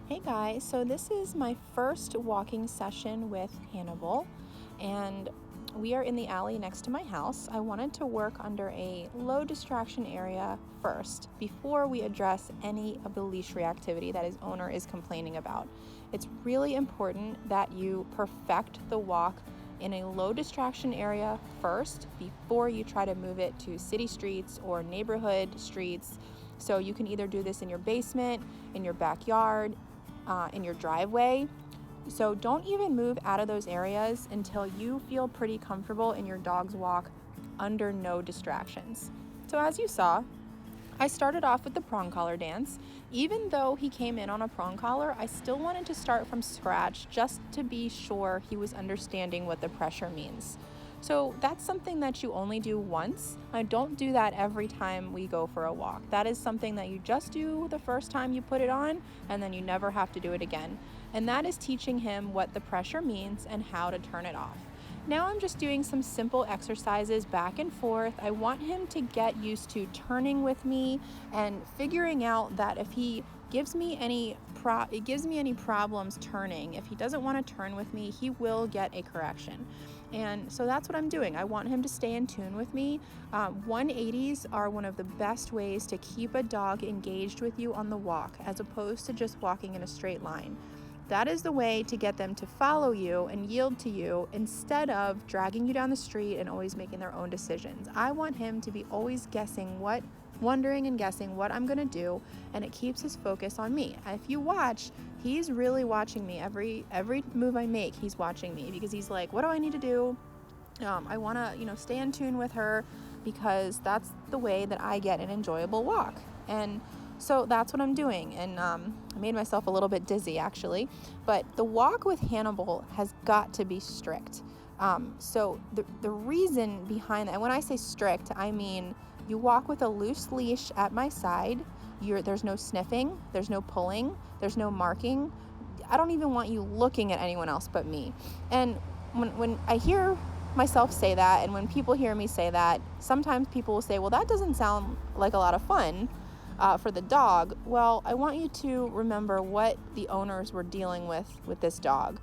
Hey guys, so this is my first walking session with Hannibal, and we are in the alley next to my house. I wanted to work under a low distraction area first before we address any of the leash reactivity that his owner is complaining about. It's really important that you perfect the walk in a low distraction area first before you try to move it to city streets or neighborhood streets. So you can either do this in your basement, in your backyard, in your driveway. So don't even move out of those areas until you feel pretty comfortable in your dog's walk under no distractions. So as you saw, I started off with the prong collar dance. Even though he came in on a prong collar, I still wanted to start from scratch just to be sure he was understanding what the pressure means. So that's something that you only do once. I don't do that every time we go for a walk. That is something that you just do the first time you put it on, and then you never have to do it again. And that is teaching him what the pressure means and how to turn it off. Now I'm just doing some simple exercises back and forth. I want him to get used to turning with me and figuring out that if he gives me any problems turning, if he doesn't want to turn with me, he will get a correction. And so that's what I'm doing. I want him to stay in tune with me. 180s are one of the best ways to keep a dog engaged with you on the walk, as opposed to just walking in a straight line. That is the way to get them to follow you and yield to you instead of dragging you down the street and always making their own decisions. I want him to be always wondering and guessing what I'm going to do, and it keeps his focus on me. If you watch, he's really watching me. Every move I make, he's watching me because he's like, what do I need to do? I want to, stay in tune with her because that's the way that I get an enjoyable walk. And so that's what I'm doing. And I made myself a little bit dizzy, actually. But the walk with Hannibal has got to be strict. So the reason behind that, and when I say strict, I mean you walk with a loose leash at my side. There's no sniffing. There's no pulling. There's no marking. I don't even want you looking at anyone else but me. And when I hear myself say that, and when people hear me say that, sometimes people will say, well, that doesn't sound like a lot of fun for the dog. Well, I want you to remember what the owners were dealing with this dog.